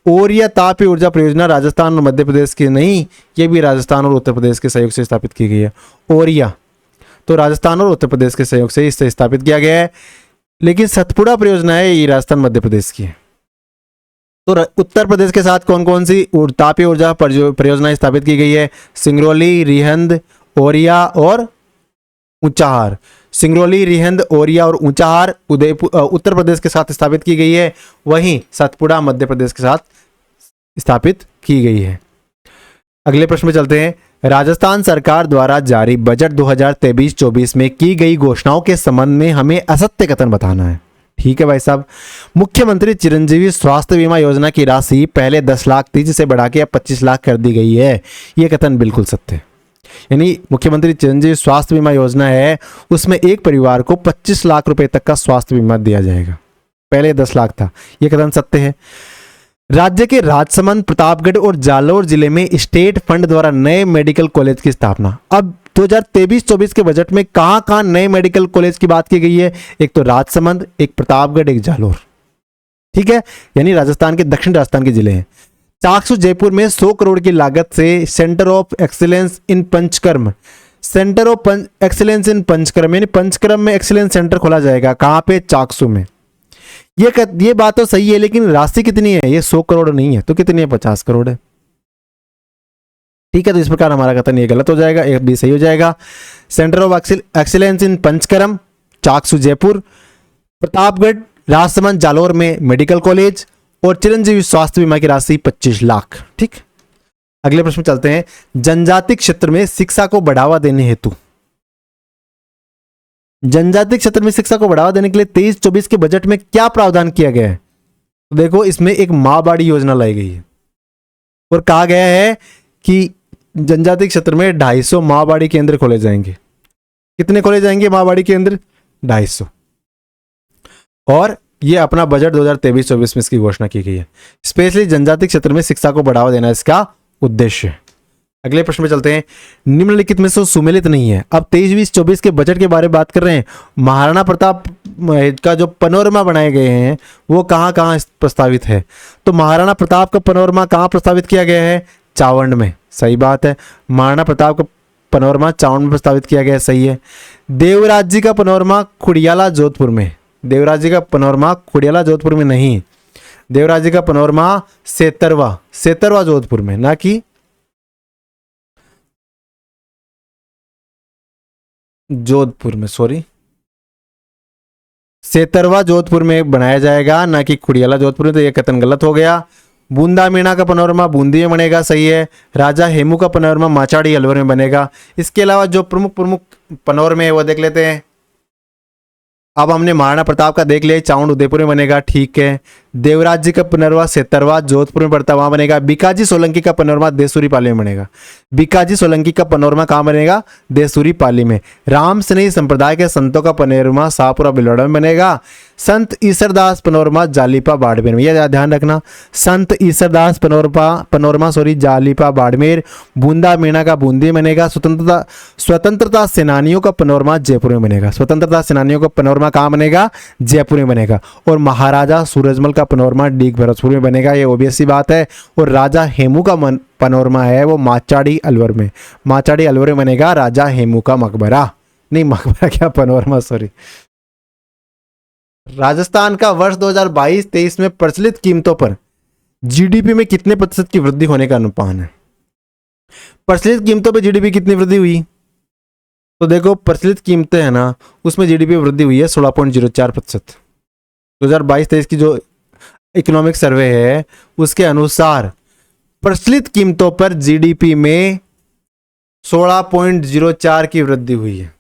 ओरिया तापीय ऊर्जा परियोजना राजस्थान और मध्य प्रदेश की नहीं, ये भी राजस्थान और उत्तर प्रदेश के सहयोग से स्थापित की गई है। ओरिया तो राजस्थान और उत्तर प्रदेश के सहयोग से इससे स्थापित किया गया है, लेकिन सतपुड़ा परियोजना है ये राजस्थान मध्य प्रदेश की है। तो उत्तर प्रदेश के साथ कौन कौन सी तापीय ऊर्जा परियोजनाएं स्थापित की गई है? सिंगरौली, रिहंद, ओरिया और ऊंचाहार। सिंगरौली, रिहंद, ओरिया और ऊंचाहार उदयपुर उत्तर प्रदेश के साथ स्थापित की गई है, वहीं सतपुड़ा मध्य प्रदेश के साथ स्थापित की गई है। अगले प्रश्न में चलते हैं। राजस्थान सरकार द्वारा जारी बजट 2023-24 में की गई घोषणाओं के संबंध में हमें असत्य कथन बताना है। ठीक है भाई साहब, मुख्यमंत्री चिरंजीवी स्वास्थ्य बीमा योजना की राशि पहले 10 लाख थी जिसे बढ़ा के अब 25 लाख कर दी गई है, यह कथन बिल्कुल सत्य है। यानी मुख्यमंत्री चिरंजीवी स्वास्थ्य बीमा योजना है, उसमें एक परिवार को 25 लाख रुपए तक का स्वास्थ्य बीमा दिया जाएगा, पहले 10 लाख था, यह कथन सत्य है। राज्य के राजसमंद, प्रतापगढ़ और जालौर जिले में स्टेट फंड द्वारा नए मेडिकल कॉलेज की स्थापना। अब 2023-24 के बजट में कहां कहां नए मेडिकल कॉलेज की बात की गई है? एक तो राजसमंद, एक प्रतापगढ़, एक जालौर। ठीक है, यानी राजस्थान के दक्षिण राजस्थान के जिले हैं। चाकसू जयपुर में 100 करोड़ की लागत से centre of excellence in panchakarma, centre of excellence in panchakarma यानी पंचकर्म में एक्सीलेंस सेंटर खोला जाएगा। कहां पे? चाकसू में। ये बात तो सही है, लेकिन राशि कितनी है? ये 100 करोड़ नहीं है, तो कितनी है? 50 करोड़ है। ठीक है, तो इस प्रकार हमारा कथन ये गलत हो जाएगा, एक भी सही हो जाएगा। Centre of excellence in panchakarma, Chaksu Jaipur, Pratapgarh, Rajsamand, Jalore में मेडिकल कॉलेज और चिरंजीवी स्वास्थ्य बीमा की राशि 25 लाख। ठीक, अगले प्रश्न चलते हैं। जनजाति क्षेत्र में शिक्षा को बढ़ावा देने हेतु, जनजाति क्षेत्र में शिक्षा को बढ़ावा देने के लिए 23-24 के बजट में क्या प्रावधान किया गया है? तो देखो, इसमें एक मां बाड़ी योजना लाई गई है और कहा गया है कि जनजाति क्षेत्र में 250 मां बाड़ी केंद्र खोले जाएंगे। कितने खोले जाएंगे मां बाड़ी केंद्र? 250। और ये अपना बजट 2023-24 में इसकी घोषणा की गई है। स्पेशली जनजाति क्षेत्र में शिक्षा को बढ़ावा देना इसका उद्देश्य है। अगले प्रश्न में चलते हैं। निम्नलिखित में से सुमेलित नहीं है। अब 23-24 के बजट के बारे में बात कर रहे हैं। महाराणा प्रताप का जो पनोरमा बनाए गए हैं वो कहाँ कहाँ प्रस्तावित है? तो महाराणा प्रताप का पनोरमा कहाँ प्रस्तावित किया गया है? चावंड में। सही बात है, महाराणा प्रताप का पनोरमा चावंड में प्रस्तावित किया गया, सही है। देवराज जी का पनोरमा खुड़ियाला जोधपुर में, देवराज जी का पनोरमा खुड़ियाला जोधपुर में नहीं, देवराज जी का पनोरमा सेतरवा जोधपुर में, ना कि जोधपुर में, सॉरी, सेतरवा जोधपुर में बनाया जाएगा, ना कि खुड़ियाला जोधपुर में। तो यह कथन गलत हो गया। बूंदा मीणा का पनोरमा बूंदी में बनेगा, सही है। राजा हेमू का पनोरमा माचाड़ी अलवर में बनेगा। इसके अलावा जो प्रमुख पनोरमे है वो देख लेते हैं। अब हमने महाराणा प्रताप का देख लिया, चावंड उदयपुर में बनेगा, ठीक है। देवराज जी का पनोरमा सेतरवा जोधपुर में पड़ता, वहां बनेगा। बीकाजी सोलंकी का पनोरमा देसूरी पाली में बनेगा। बीकाजी सोलंकी का पनोरमा कहाँ बनेगा? देसूरी पाली में। राम स्नेही संप्रदाय के संतों का पनोरमा शाहपुरा बिलौड़ा में बनेगा। संत ईसरदास पनोरमा जालीपा बाड़मेर में, यह ध्यान रखना, संत ईसरदास पनोरमा जालीपा बाड़मेर। बूंदा मीणा का बूंदी में बनेगा। स्वतंत्रता सेनानियों का पनोरमा जयपुर में बनेगा। स्वतंत्रता सेनानियों का पनोरमा कहाँ बनेगा? जयपुर में बनेगा। और महाराजा सूरजमल का पनोरमा डीग भरतपुर में बनेगा, ये ओबीएस सी बात है। और राजा हेमू का पनोरमा है वो माचाड़ी अलवर में, माचाड़ी अलवर में बनेगा राजा हेमू का मकबरा। नहीं मकबरा क्या, पनोरमा, सॉरी। राजस्थान का वर्ष 2022-23 में प्रचलित कीमतों पर जीडीपी में कितने प्रतिशत की वृद्धि होने का अनुमान है? प्रचलित कीमतों पे जीडीपी कितनी वृद्धि हुई? तो देखो प्रचलित कीमतें है ना, उसमें जीडीपी वृद्धि हुई है 16.04%। 2022-23 की जो इकोनॉमिक सर्वे है उसके अनुसार प्रचलित कीमतों पर जीडीपी में 16.04 की वृद्धि हुई है,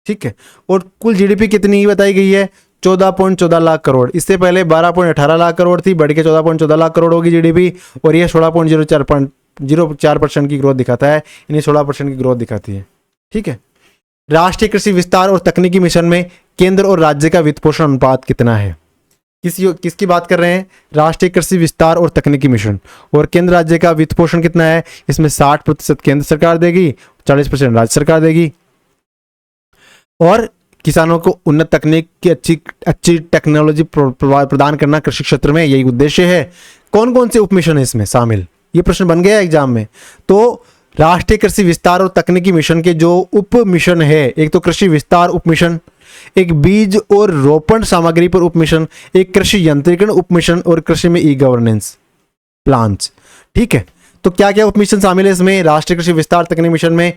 ठीक है। और कुल जीडीपी कितनी बताई गई है? 14.14 लाख करोड़। इससे पहले 12.18 लाख करोड़ थी, बढ़ के 14.14 लाख करोड़ होगी जीडीपी, और ये 16.04% की ग्रोथ दिखाता है, यानी 16% की ग्रोथ दिखाती है, ठीक है। राष्ट्रीय कृषि विस्तार और तकनीकी मिशन में केंद्र और राज्य का वित्त पोषण अनुपात कितना है? किसकी बात कर रहे हैं? राष्ट्रीय कृषि विस्तार और तकनीकी मिशन। और केंद्र राज्य का वित्त पोषण कितना है? इसमें 60% केंद्र सरकार देगी, 40% राज्य सरकार देगी। और किसानों को उन्नत तकनीक की अच्छी टेक्नोलॉजी प्रदान करना कृषि क्षेत्र में, यही उद्देश्य है। कौन कौन से उपमिशन है इसमें शामिल? ये प्रश्न बन गया एग्जाम में। तो राष्ट्रीय कृषि विस्तार और तकनीकी मिशन के जो उप मिशन है, एक तो कृषि विस्तार उप मिशन, एक बीज और रोपण सामग्री पर उप मिशन, एक कृषि यंत्रीकरण उप मिशन, और कृषि में ई गवर्नेंस प्लान्स, ठीक है। तो क्या क्या उप मिशन शामिल है इसमें? राष्ट्रीय कृषि विस्तार तकनीकी मिशन में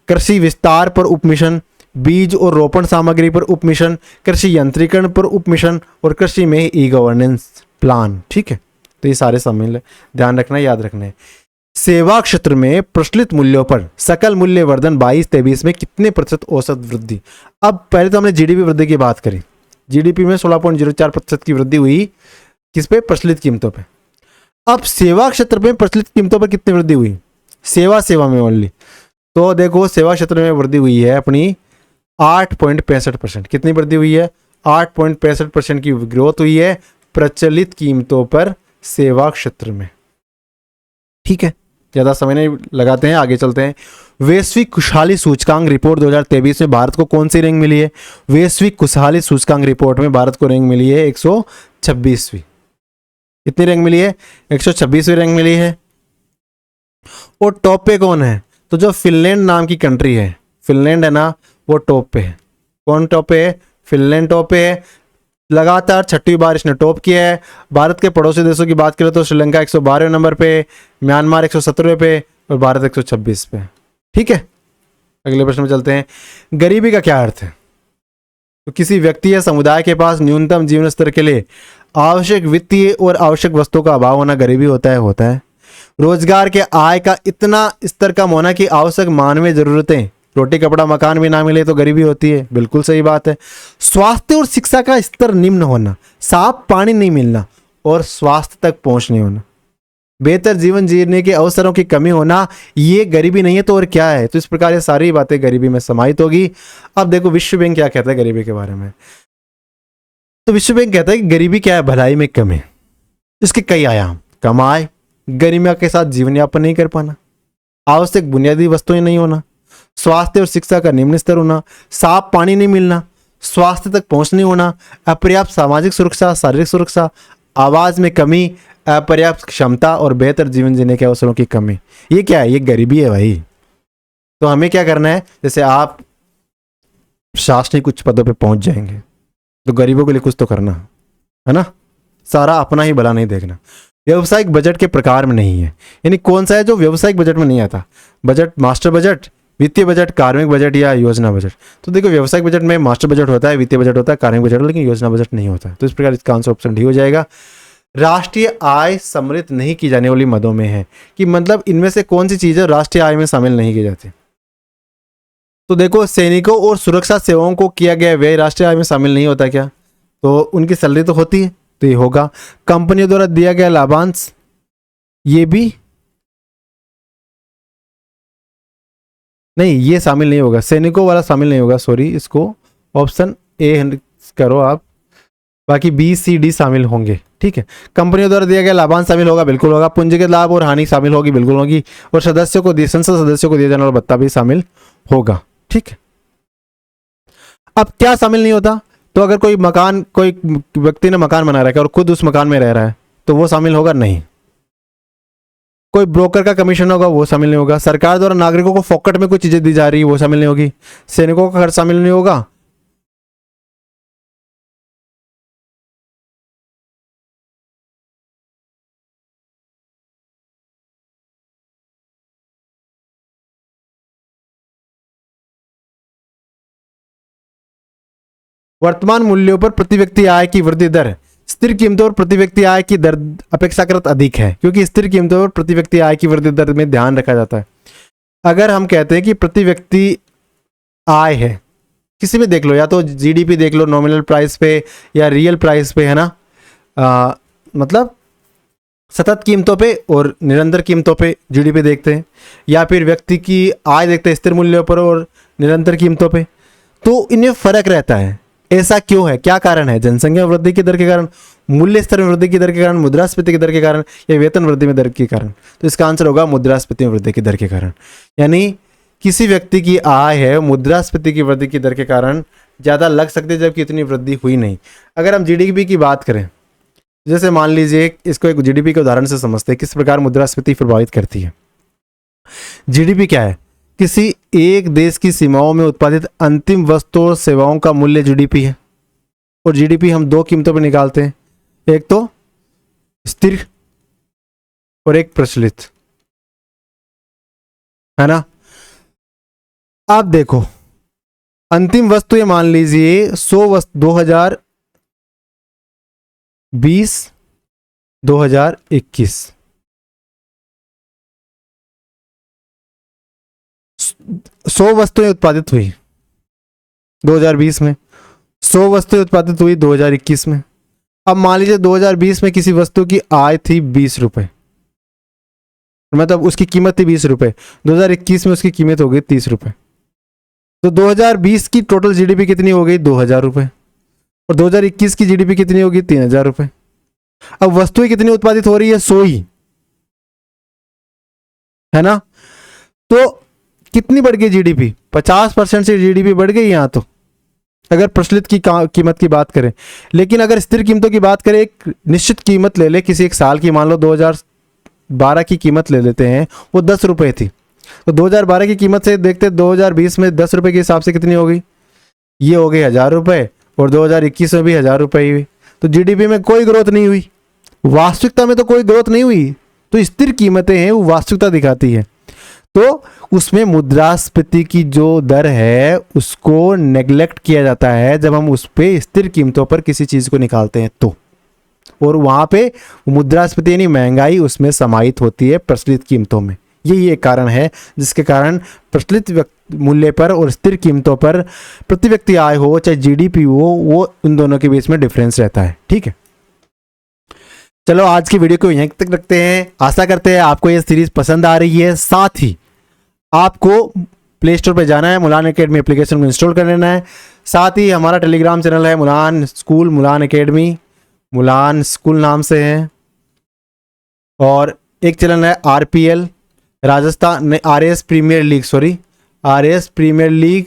कृषि विस्तार पर उप मिशन, बीज और रोपण सामग्री पर उप मिशन, कृषि यंत्रीकरण पर उप मिशन, और कृषि में ई गवर्नेंस प्लान, ठीक है। तो ये सारे शामिल है, ध्यान रखना, याद रखना है। सेवा क्षेत्र में प्रचलित मूल्यों पर सकल मूल्य वर्धन 22-23 में कितने प्रतिशत औसत वृद्धि? अब पहले तो हमने जीडीपी वृद्धि की बात करी। जीडीपी में 16.04% की वृद्धि हुई, किस पे? प्रचलित कीमतों पे। अब सेवा क्षेत्र में प्रचलित कीमतों पर कितनी वृद्धि हुई? सेवा में ओनली। तो देखो सेवा क्षेत्र में वृद्धि हुई है अपनी 8.65%। कितनी वृद्धि हुई है? 8.65% की ग्रोथ हुई है प्रचलित कीमतों पर सेवा क्षेत्र में, ठीक है। ज्यादा समय नहीं लगाते हैं, आगे चलते हैं। वैश्विक खुशहाली सूचकांक रिपोर्ट 2023 में भारत को कौन सी रैंक मिली है? वैश्विक खुशहाली सूचकांक रिपोर्ट में भारत को रैंक मिली है 126वीं। कितनी रैंक मिली है? 126वीं रैंक मिली है। और टॉप पे कौन है? तो जो फिनलैंड नाम की कंट्री है, फिनलैंड है ना, वो टॉप पे है। कौन टॉप पे है? फिनलैंड टॉप पे है। लगातार 6वीं बार इसने टॉप किया है। भारत के पड़ोसी देशों की बात करें तो श्रीलंका 112वें नंबर पे, म्यांमार 117वें पे, और भारत 126 पे, ठीक है। अगले प्रश्न में चलते हैं। गरीबी का क्या अर्थ है? तो किसी व्यक्ति या समुदाय के पास न्यूनतम जीवन स्तर के लिए आवश्यक वित्तीय और आवश्यक वस्तुओं का अभाव होना गरीबी होता है। रोजगार के आय का इतना स्तर कम होना कि आवश्यक मानवीय जरूरतें, रोटी कपड़ा मकान भी ना मिले तो गरीबी होती है, बिल्कुल सही बात है। स्वास्थ्य और शिक्षा का स्तर निम्न होना, साफ पानी नहीं मिलना और स्वास्थ्य तक पहुंच नहीं होना, बेहतर जीवन जीने के अवसरों की कमी होना, ये गरीबी नहीं है तो और क्या है? तो इस प्रकार ये सारी बातें गरीबी में समाहित होगी। अब देखो विश्व बैंक क्या कहता है गरीबी के बारे में। तो विश्व बैंक कहता है कि गरीबी क्या है? भलाई में कमी। इसके कई आयाम: कम आय, गरिमा के साथ जीवन यापन नहीं कर पाना, आवश्यक बुनियादी वस्तुएं नहीं होना, स्वास्थ्य और शिक्षा का निम्न स्तर होना, साफ पानी नहीं मिलना, स्वास्थ्य तक पहुंच नहीं होना, अपर्याप्त सामाजिक सुरक्षा, शारीरिक सुरक्षा, आवाज में कमी, अपर्याप्त क्षमता और बेहतर जीवन जीने के अवसरों की कमी। ये क्या है? ये गरीबी है भाई। तो हमें क्या करना है? जैसे आप प्रशासनिक कुछ पदों पे पहुंच जाएंगे तो गरीबों के लिए कुछ तो करना है ना, सारा अपना ही भला नहीं देखना। व्यवसायिक बजट के प्रकार में नहीं है, यानी कौन सा है जो व्यवसायिक बजट में नहीं आता? बजट, मास्टर बजट, वित्तीय बजट, कार्मिक बजट या योजना बजट। तो देखो व्यवसायिक बजट में मास्टर बजट होता है, वित्तीय बजट होता है, कार्मिक बजट, लेकिन योजना बजट नहीं होता है। तो इस प्रकार इसका आंसर ऑप्शन डी हो जाएगा। राष्ट्रीय आय सम्मिलित नहीं की जाने वाली मदों में है, कि मतलब इनमें से कौन सी चीजें राष्ट्रीय आय में शामिल नहीं की जाती? तो देखो सैनिकों और सुरक्षा सेवाओं को किया गया व्यय राष्ट्रीय आय में शामिल नहीं होता क्या? तो उनकी सैलरी तो होती है, तो ये होगा। कंपनियों द्वारा दिया गया लाभांश, ये भी नहीं, ये शामिल नहीं होगा, सैनिकों वाला शामिल नहीं होगा, सॉरी, इसको ऑप्शन ए करो आप, बाकी बी सी डी शामिल होंगे, ठीक है। कंपनियों द्वारा दिया गया लाभांश शामिल होगा, बिल्कुल होगा। पूंजीगत लाभ और हानि शामिल होगी, बिल्कुल होगी। और सदस्यों को संसद सदस्यों को दिया जाने वाला भत्ता भी शामिल होगा, ठीक है। अब क्या शामिल नहीं होता? तो अगर कोई व्यक्ति ने मकान बना रखा है और खुद उस मकान में रह रहा है तो वो शामिल होगा नहीं। कोई ब्रोकर का कमीशन होगा वो शामिल नहीं होगा, सरकार द्वारा नागरिकों को फोकट में कुछ चीजें दी जा रही है वो शामिल नहीं होगी, सैनिकों का खर्च शामिल नहीं होगा, वर्तमान मूल्यों पर प्रति व्यक्ति आय की वृद्धि दर स्थिर कीमतों पर प्रति व्यक्ति आय की दर अपेक्षाकृत अधिक है, क्योंकि स्थिर कीमतों पर प्रति व्यक्ति आय की वृद्धि दर में ध्यान रखा जाता है। अगर हम कहते हैं कि प्रति व्यक्ति आय है, किसी भी देख लो, या तो जीडीपी देख लो नॉमिनल प्राइस पे या रियल प्राइस पे, है ना, मतलब सतत कीमतों पे और निरंतर कीमतों पे जीडीपी देखते हैं, या फिर व्यक्ति की आय देखते हैं स्थिर मूल्यों पर और निरंतर कीमतों पे, तो इनमें फर्क रहता है। ऐसा क्यों है, क्या कारण है? जनसंख्या वृद्धि की दर के कारण, मूल्य स्तर में वृद्धि की दर के कारण, मुद्रास्फीति की दर के कारण, या वेतन वृद्धि में दर के कारण? तो इसका आंसर होगा मुद्रास्फीति में वृद्धि की दर के कारण। यानी किसी व्यक्ति की आय है मुद्रास्फीति की वृद्धि की दर के कारण ज़्यादा लग सकती है, जबकि इतनी वृद्धि हुई नहीं। अगर हम जीडीपी की बात करें, जैसे मान लीजिए इसको एक जीडीपी के उदाहरण से समझते हैं किस प्रकार मुद्रास्फीति प्रभावित करती है। जीडीपी क्या है? किसी एक देश की सीमाओं में उत्पादित अंतिम वस्तुओं और सेवाओं का मूल्य जीडीपी है। और जीडीपी हम दो कीमतों पर निकालते हैं, एक तो स्थिर और एक प्रचलित, है ना। आप देखो अंतिम वस्तु ये मान लीजिए 100 वस्तु 2020-2021 100 वस्तुएं उत्पादित हुई 2020 में, 100 वस्तुएं उत्पादित हुई 2021 में। अब मान लीजिए 2020 में किसी वस्तु की आय थी 20 रुपए, मतलब उसकी कीमत थी 20 रुपए, 2021 में उसकी कीमत हो गई 30 रुपए। तो 2020 की टोटल जीडीपी कितनी हो गई? 2000 रुपए। और 2021 की जीडीपी कितनी होगी? 3000 रुपए। अब वस्तुएं कितनी उत्पादित हो रही है? 100 ही, है ना। तो कितनी बढ़ गई जीडीपी? 50% से जीडीपी बढ़ गई यहाँ तो, अगर प्रचलित की कीमत की बात करें। लेकिन अगर स्थिर कीमतों की बात करें, एक निश्चित कीमत ले ले किसी एक साल की, मान लो 2012 की कीमत ले लेते हैं, वो 10 रुपए थी। तो 2012 की कीमत से देखते 2020 में 10 रुपए के हिसाब से कितनी हो गई? ये हो गई 1000 रुपए, और 2021 में भी 1000 रुपए ही हुई। तो जीडीपी में कोई ग्रोथ नहीं हुई, वास्तविकता में तो कोई ग्रोथ नहीं हुई। तो स्थिर कीमतें हैं वो वास्तविकता दिखाती है। तो उसमें मुद्रास्फीति की जो दर है उसको नेग्लेक्ट किया जाता है जब हम उस पे स्थिर कीमतों पर किसी चीज को निकालते हैं तो, और वहां पे मुद्रास्फीति यानी महंगाई उसमें समाहित होती है प्रचलित कीमतों में। यही एक कारण है जिसके कारण प्रचलित मूल्य पर और स्थिर कीमतों पर प्रति व्यक्ति आय हो चाहे जीडीपी हो, वो उन दोनों के बीच में डिफरेंस रहता है। ठीक है, चलो आज की वीडियो को यहीं तक रखते हैं। आशा करते हैं आपको ये सीरीज पसंद आ रही है। साथ ही आपको प्ले स्टोर पर जाना है, मुलान एकेडमी एप्लीकेशन को इंस्टॉल कर लेना है। साथ ही हमारा टेलीग्राम चैनल है Mulan School, Mulan Academy, Mulan School नाम से है। और एक चैनल है RPL Rajasthan, RS Premier League, sorry RS Premier League,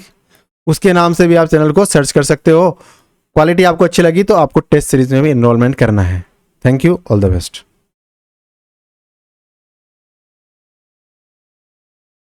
उसके नाम से भी आप चैनल को सर्च कर सकते हो। क्वालिटी आपको अच्छी लगी तो आपको टेस्ट सीरीज में भी एनरोलमेंट करना है। Thank you, all the best.